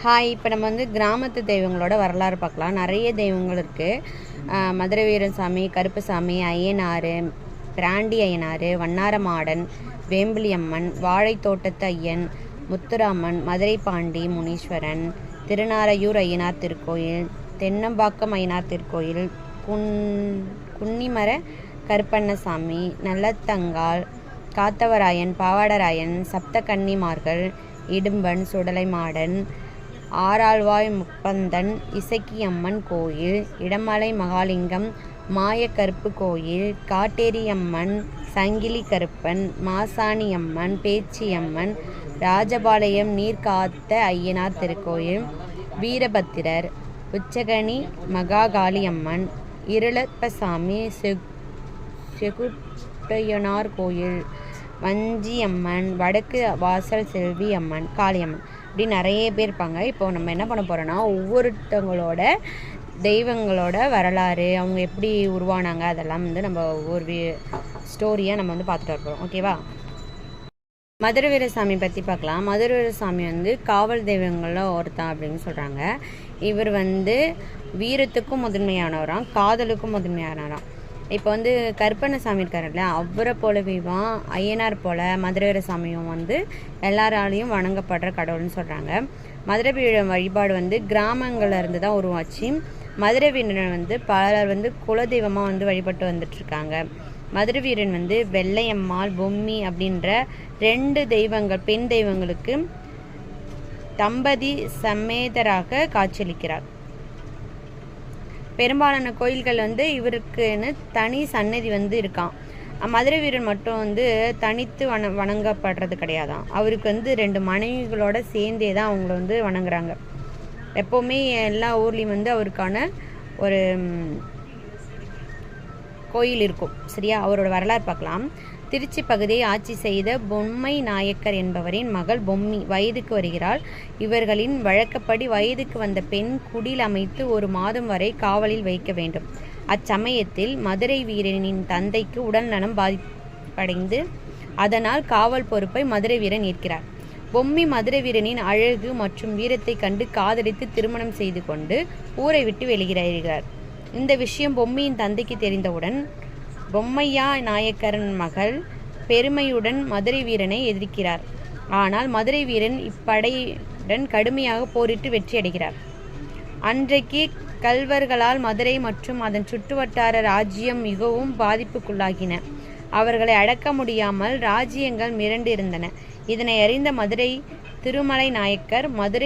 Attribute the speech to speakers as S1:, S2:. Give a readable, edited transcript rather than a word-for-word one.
S1: Hi, இப்போ நம்ம வந்து கிராமத்து தெய்வங்களோட வரலாறு பார்க்கலாம். நிறைய தெய்வங்கள் இருக்குது. மதுரை வீரசாமி, கருப்புசாமி, ஐயனார், பிராண்டி ஐயனார், வண்ணாரமாடன், வேம்பிலி அம்மன், வாழைத்தோட்டத்து ஐயன், முத்துராமன், மதுரை பாண்டி முனீஸ்வரன், திருநாரையூர் ஐயனார் திருக்கோயில், தென்னம்பாக்கம் ஐயனார் திருக்கோயில், குன்னிமர கருப்பண்ணசாமி, நல்லத்தங்கால், காத்தவராயன், பாவாடராயன், சப்த கன்னிமார்கள், இடும்பன், சுடலைமாடன், ஆறாள்வாய் முப்பந்தன், இசக்கியம்மன் கோயில், இடமலை மகாலிங்கம், மாயக்கருப்பு கோயில், காட்டேரியம்மன், சங்கிலி கருப்பன், மாசாணியம்மன், பேச்சியம்மன், ராஜபாளையம் நீர்காத்த ஐயனார் திருக்கோயில், வீரபத்திரர், உச்சகனி மகாகாளியம்மன், இருளப்பசாமி, செகுட்டையனார் கோயில், வஞ்சியம்மன், வடக்கு வாசல் செல்வி அம்மன், காளியம்மன், இப்படி நிறைய பேர் இருப்பாங்க. இப்போ நம்ம என்ன பண்ண போகிறோன்னா, ஒவ்வொருத்தவங்களோட தெய்வங்களோட வரலாறு, அவங்க எப்படி உருவானாங்க, அதெல்லாம் வந்து நம்ம ஒவ்வொரு ஸ்டோரியாக நம்ம வந்து பார்த்துட்டு வரப்போகிறோம். ஓகேவா? மதுரை வீரசாமி பற்றி பார்க்கலாம். மதுரை வீரசாமி வந்து காவல் தெய்வங்களில் ஒருத்தன் அப்படின்னு சொல்கிறாங்க. இவர் வந்து வீரத்துக்கும் முதன்மையானவராம், காதலுக்கும் முதன்மையானவராம். இப்போ வந்து கருப்பண்ணசாமி இருக்காருல்ல, அவரை போலவேவான் ஐயனார் போல் மதுரை வீரசாமியும் வந்து எல்லாராலையும் வணங்கப்படுற கடவுள்னு சொல்கிறாங்க. மதுரை வீரன் வழிபாடு வந்து கிராமங்களில் இருந்து தான் உருவாச்சு. மதுரை வீரன் வந்து பலர் வந்து குலதெய்வமாக வந்து வழிபட்டு வந்துட்டுருக்காங்க. மதுரை வீரன் வந்து வெள்ளையம்மாள், பொம்மி அப்படின்ற 2 தெய்வங்கள், பெண் தெய்வங்களுக்கு தம்பதி சமேதராக காட்சியளிக்கிறார். பெரும்பாலான கோயில்கள் வந்து இவருக்குன்னு தனி சன்னதி வந்து இருக்கான். மதுரை வீரன் மட்டும் வந்து தனித்து வணங்கப்படுறது கிடையாதான். அவருக்கு வந்து 2 மனைவிகளோட சேர்ந்தே தான் அவங்கள வந்து வணங்குறாங்க. எப்போவுமே எல்லா ஊர்லேயும் வந்து அவருக்கான ஒரு கோயில் இருக்கும். சரியா? அவரோட வரலாறு பார்க்கலாம். திருச்சி பகுதியை ஆட்சி செய்த பொம்மை நாயக்கர் என்பவரின் மகள் பொம்மி வயதுக்கு வருகிறாள். இவர்களின் வழக்கப்படி வயதுக்கு வந்த பெண் குடில் அமைத்து 1 மாதம் வரை காவலில் வைக்க வேண்டும். அச்சமயத்தில் மதுரை வீரனின் தந்தைக்கு உடல்நலம் பாதிப்படைந்து அதனால் காவல் பொறுப்பை மதுரை வீரன் ஏற்கிறார். பொம்மி மதுரை வீரனின் அழகு மற்றும் வீரத்தை கண்டு காதலித்து திருமணம் செய்து கொண்டு ஊரை விட்டு வெளியேறுகிறார். இந்த விஷயம் பொம்மியின் தந்தைக்கு தெரிந்தவுடன் பொம்மையா நாயக்கரின் மகள் பெருமையுடன் மதுரை வீரனை எதிர்க்கிறார். ஆனால் மதுரை வீரன் இப்படையுடன் கடுமையாக போரிட்டு வெற்றி அடைகிறார். அன்றைக்கு கல்வர்களால் மதுரை மற்றும் அதன் சுற்றுவட்டார ராஜ்யம் மிகவும் பாதிப்புக்குள்ளாகின. அவர்களை அடக்க முடியாமல் ராஜ்யங்கள் மிரண்டு இருந்தன. இதனை அறிந்த மதுரை திருமலை நாயக்கர் மதுரை